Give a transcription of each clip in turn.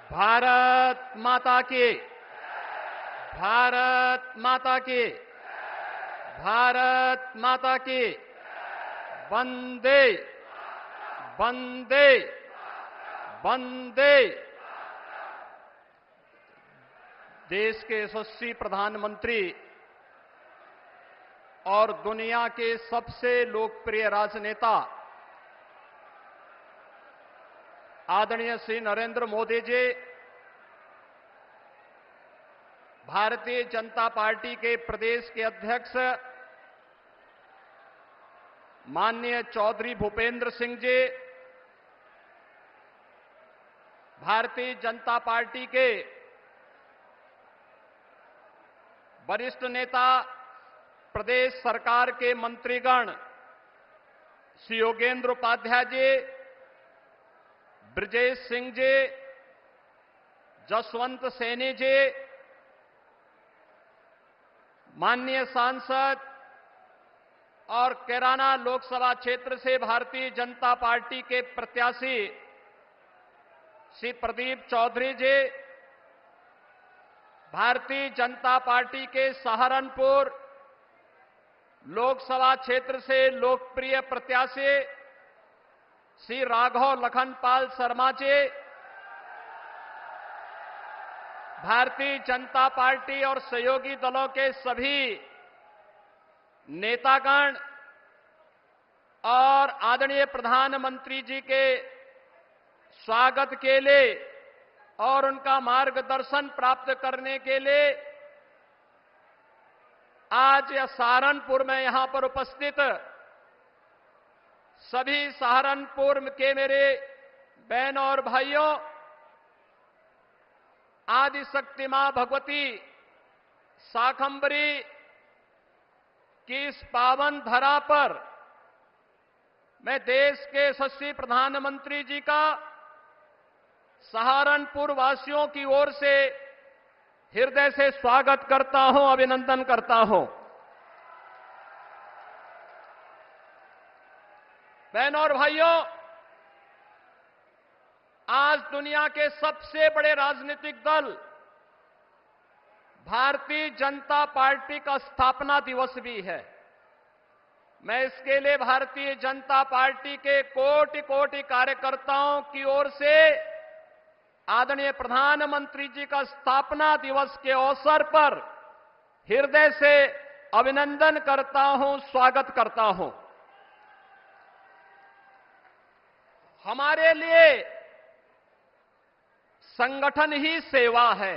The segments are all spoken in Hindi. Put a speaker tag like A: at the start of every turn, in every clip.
A: भारत माता की, भारत माता की, भारत माता की, वंदे वंदे वंदे। देश के यशस्वी प्रधानमंत्री और दुनिया के सबसे लोकप्रिय राजनेता आदरणीय श्री नरेंद्र मोदी जी भारतीय जनता पार्टी के प्रदेश के अध्यक्ष माननीय चौधरी भूपेंद्र सिंह जी, भारतीय जनता पार्टी के वरिष्ठ नेता प्रदेश सरकार के मंत्रीगण श्री योगेंद्र उपाध्याय जी, ब्रजेश सिंह जी, जसवंत सैनी जी, माननीय सांसद और कैराना लोकसभा क्षेत्र से भारतीय जनता पार्टी के प्रत्याशी श्री प्रदीप चौधरी जी, भारतीय जनता पार्टी के सहारनपुर लोकसभा क्षेत्र से लोकप्रिय प्रत्याशी श्री राघव लखनपाल शर्मा जी, भारतीय जनता पार्टी और सहयोगी दलों के सभी नेतागण और आदरणीय प्रधानमंत्री जी के स्वागत के लिए और उनका मार्गदर्शन प्राप्त करने के लिए आज सहारनपुर में यहां पर उपस्थित सभी सहारनपुर के मेरे बहनों और भाइयों, आदि शक्ति मां भगवती शाकंभरी की इस पावन धरा पर मैं देश के यशस्वी प्रधानमंत्री जी का सहारनपुर वासियों की ओर से हृदय से स्वागत करता हूं, अभिनंदन करता हूं। बहनों और भाइयों, आज दुनिया के सबसे बड़े राजनीतिक दल भारतीय जनता पार्टी का स्थापना दिवस भी है। मैं इसके लिए भारतीय जनता पार्टी के कोटि कोटि कार्यकर्ताओं की ओर से आदरणीय प्रधानमंत्री जी का स्थापना दिवस के अवसर पर हृदय से अभिनंदन करता हूं, स्वागत करता हूं। हमारे लिए संगठन ही सेवा है।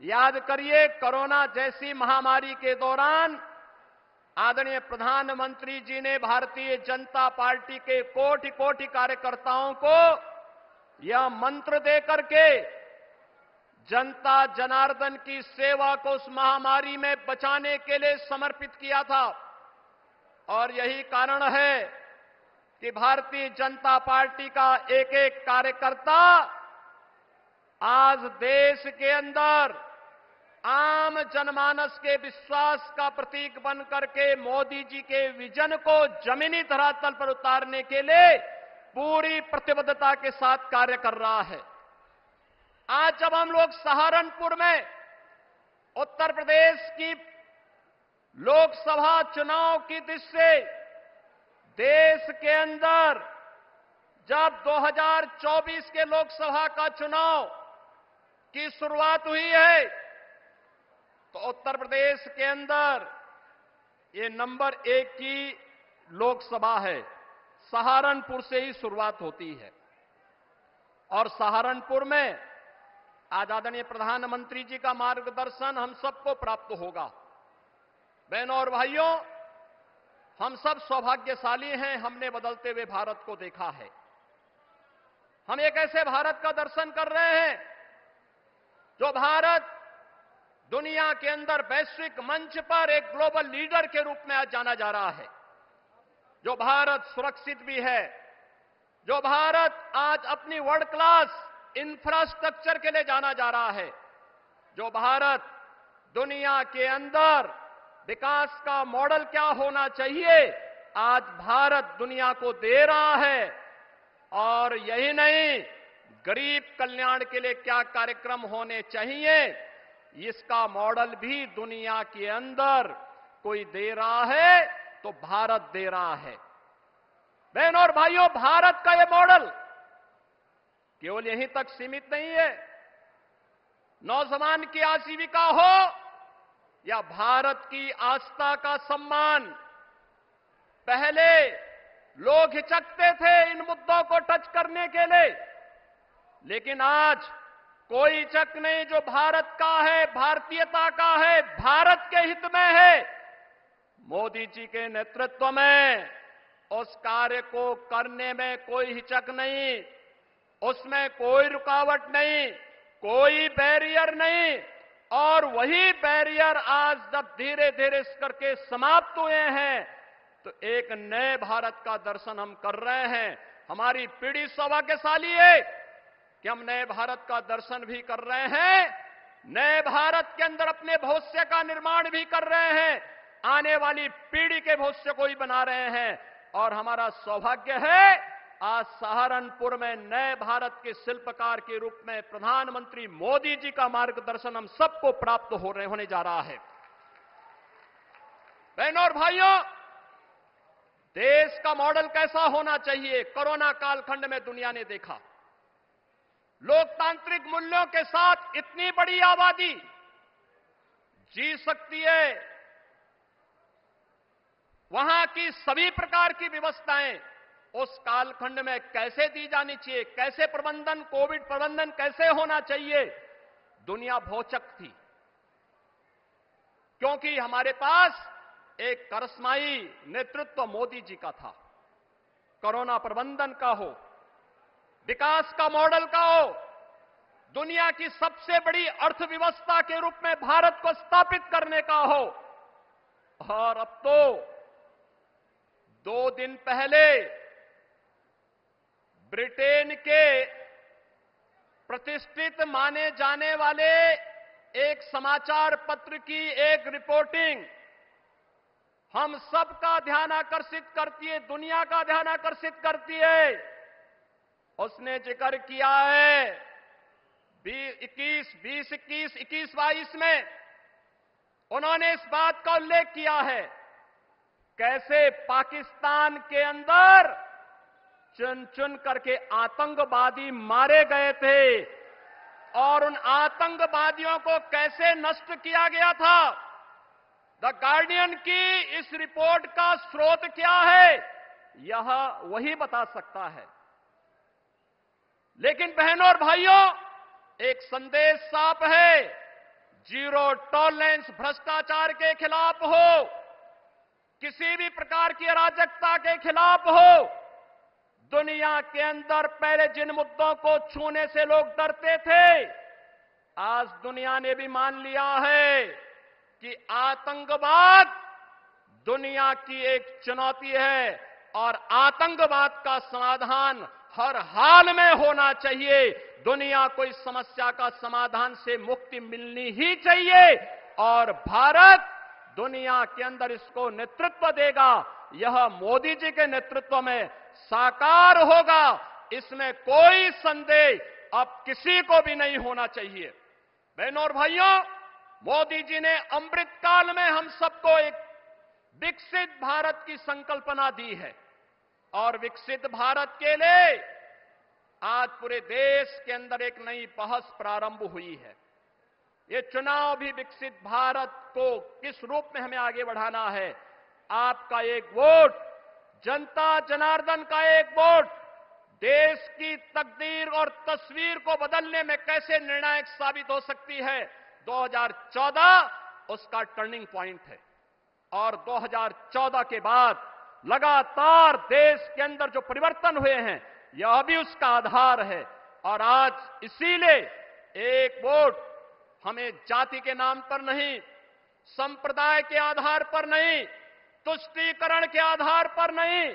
A: याद करिए, कोरोना जैसी महामारी के दौरान आदरणीय प्रधानमंत्री जी ने भारतीय जनता पार्टी के कोटि कोटि कार्यकर्ताओं को यह मंत्र देकर के जनता जनार्दन की सेवा को उस महामारी में बचाने के लिए समर्पित किया था। और यही कारण है कि भारतीय जनता पार्टी का एक एक कार्यकर्ता आज देश के अंदर आम जनमानस के विश्वास का प्रतीक बनकर के मोदी जी के विजन को जमीनी धरातल पर उतारने के लिए पूरी प्रतिबद्धता के साथ कार्य कर रहा है। आज जब हम लोग सहारनपुर में उत्तर प्रदेश की लोकसभा चुनाव की दृष्टि से देश के अंदर जब 2024 के लोकसभा का चुनाव की शुरुआत हुई है, तो उत्तर प्रदेश के अंदर ये नंबर 1 की लोकसभा है। सहारनपुर से ही शुरुआत होती है और सहारनपुर में आज आदरणीय प्रधानमंत्री जी का मार्गदर्शन हम सबको प्राप्त होगा। बहनों और भाइयों, हम सब सौभाग्यशाली हैं, हमने बदलते हुए भारत को देखा है। हम एक ऐसे भारत का दर्शन कर रहे हैं जो भारत दुनिया के अंदर वैश्विक मंच पर एक ग्लोबल लीडर के रूप में आज जाना जा रहा है। जो भारत सुरक्षित भी है, जो भारत आज अपनी वर्ल्ड क्लास इंफ्रास्ट्रक्चर के लिए जाना जा रहा है, जो भारत दुनिया के अंदर विकास का मॉडल क्या होना चाहिए, आज भारत दुनिया को दे रहा है। और यही नहीं, गरीब कल्याण के लिए क्या कार्यक्रम होने चाहिए, इसका मॉडल भी दुनिया के अंदर कोई दे रहा है तो भारत दे रहा है। बहनों और भाइयों, भारत का यह मॉडल केवल यहीं तक सीमित नहीं है। नौजवान की आजीविका हो या भारत की आस्था का सम्मान, पहले लोग हिचकते थे इन मुद्दों को टच करने के लिए, लेकिन आज कोई हिचक नहीं। जो भारत का है, भारतीयता का है, भारत के हित में है, मोदी जी के नेतृत्व में उस कार्य को करने में कोई हिचक नहीं, उसमें कोई रुकावट नहीं, कोई बैरियर नहीं। और वही बैरियर आज जब धीरे धीरे इस करके समाप्त हुए हैं तो एक नए भारत का दर्शन हम कर रहे हैं। हमारी पीढ़ी सौभाग्यशाली है कि हम नए भारत का दर्शन भी कर रहे हैं, नए भारत के अंदर अपने भविष्य का निर्माण भी कर रहे हैं, आने वाली पीढ़ी के भविष्य को ही बना रहे हैं। और हमारा सौभाग्य है आज सहारनपुर में नए भारत के शिल्पकार के रूप में प्रधानमंत्री मोदी जी का मार्गदर्शन हम सबको प्राप्त होने जा रहा है। बहनों और भाइयों, देश का मॉडल कैसा होना चाहिए, कोरोना कालखंड में दुनिया ने देखा। लोकतांत्रिक मूल्यों के साथ इतनी बड़ी आबादी जी सकती है, वहां की सभी प्रकार की व्यवस्थाएं उस कालखंड में कैसे दी जानी चाहिए, कैसे प्रबंधन, कोविड प्रबंधन कैसे होना चाहिए, दुनिया भौचक थी। क्योंकि हमारे पास एक करिश्माई नेतृत्व मोदी जी का था। कोरोना प्रबंधन का हो, विकास का मॉडल का हो, दुनिया की सबसे बड़ी अर्थव्यवस्था के रूप में भारत को स्थापित करने का हो। और अब तो 2 दिन पहले ब्रिटेन के प्रतिष्ठित माने जाने वाले एक समाचार पत्र की एक रिपोर्टिंग हम सबका ध्यान आकर्षित करती है, दुनिया का ध्यान आकर्षित करती है। उसने जिक्र किया है 2021-22 में उन्होंने इस बात का उल्लेख किया है कैसे पाकिस्तान के अंदर चुन चुन करके आतंकवादी मारे गए थे और उन आतंकवादियों को कैसे नष्ट किया गया था। द गार्डियन की इस रिपोर्ट का स्रोत क्या है, यह वही बता सकता है। लेकिन बहनों और भाइयों, एक संदेश साफ है, जीरो टॉलरेंस भ्रष्टाचार के खिलाफ हो, किसी भी प्रकार की अराजकता के खिलाफ हो। दुनिया के अंदर पहले जिन मुद्दों को छूने से लोग डरते थे, आज दुनिया ने भी मान लिया है कि आतंकवाद दुनिया की एक चुनौती है और आतंकवाद का समाधान हर हाल में होना चाहिए। दुनिया को इस समस्या का समाधान से मुक्ति मिलनी ही चाहिए और भारत दुनिया के अंदर इसको नेतृत्व देगा। यह मोदी जी के नेतृत्व में साकार होगा, इसमें कोई संदेह अब किसी को भी नहीं होना चाहिए। बहनों और भाइयों, मोदी जी ने अमृत काल में हम सबको एक विकसित भारत की संकल्पना दी है और विकसित भारत के लिए आज पूरे देश के अंदर एक नई बहस प्रारंभ हुई है। ये चुनाव भी विकसित भारत को किस रूप में हमें आगे बढ़ाना है। आपका एक वोट, जनता जनार्दन का एक वोट देश की तकदीर और तस्वीर को बदलने में कैसे निर्णायक साबित हो सकती है। 2014 उसका टर्निंग पॉइंट है और 2014 के बाद लगातार देश के अंदर जो परिवर्तन हुए हैं, यह भी उसका आधार है। और आज इसीलिए एक वोट हमें जाति के नाम पर नहीं, संप्रदाय के आधार पर नहीं, तुष्टीकरण के आधार पर नहीं,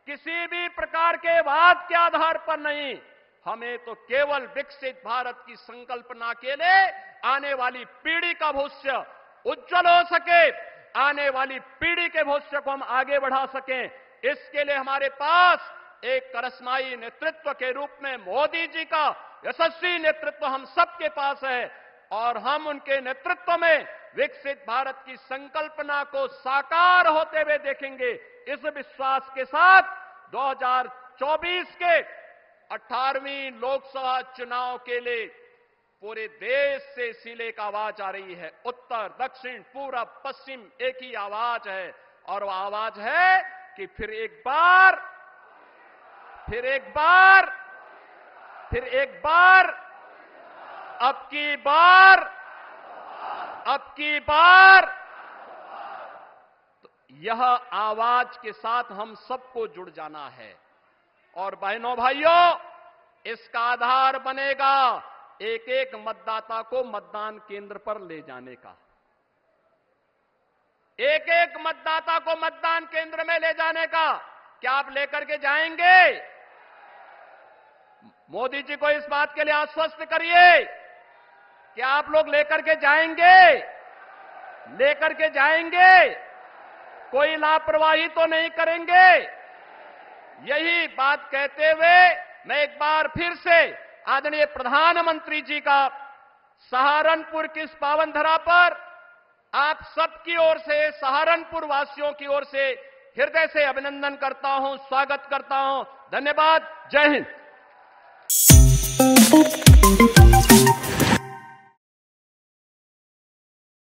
A: किसी भी प्रकार के वाद के आधार पर नहीं, हमें तो केवल विकसित भारत की संकल्पना के लिए आने वाली पीढ़ी का भविष्य उज्जवल हो सके, आने वाली पीढ़ी के भविष्य को हम आगे बढ़ा सकें, इसके लिए हमारे पास एक करिश्माई नेतृत्व के रूप में मोदी जी का यशस्वी नेतृत्व हम सबके पास है और हम उनके नेतृत्व में विकसित भारत की संकल्पना को साकार होते हुए देखेंगे। इस विश्वास के साथ 2024 के 18वीं लोकसभा चुनाव के लिए पूरे देश से सीले का आवाज आ रही है। उत्तर, दक्षिण, पूरब, पश्चिम एक ही आवाज है और वो आवाज है कि फिर एक बार अब की बार तो यह आवाज के साथ हम सबको जुड़ जाना है। और बहनों भाइयों, इसका आधार बनेगा एक एक मतदाता को मतदान केंद्र पर ले जाने का। एक एक मतदाता को मतदान केंद्र में ले जाने का। क्या आप लेकर के जाएंगे? मोदी जी को इस बात के लिए आश्वस्त करिए कि आप लोग लेकर के जाएंगे, कोई लापरवाही तो नहीं करेंगे। यही बात कहते हुए मैं एक बार फिर से आदरणीय प्रधानमंत्री जी का सहारनपुर की इस पावन धरा पर आप सबकी ओर से, सहारनपुर वासियों की ओर से हृदय से अभिनंदन करता हूं, स्वागत करता हूं। धन्यवाद। जय हिंद।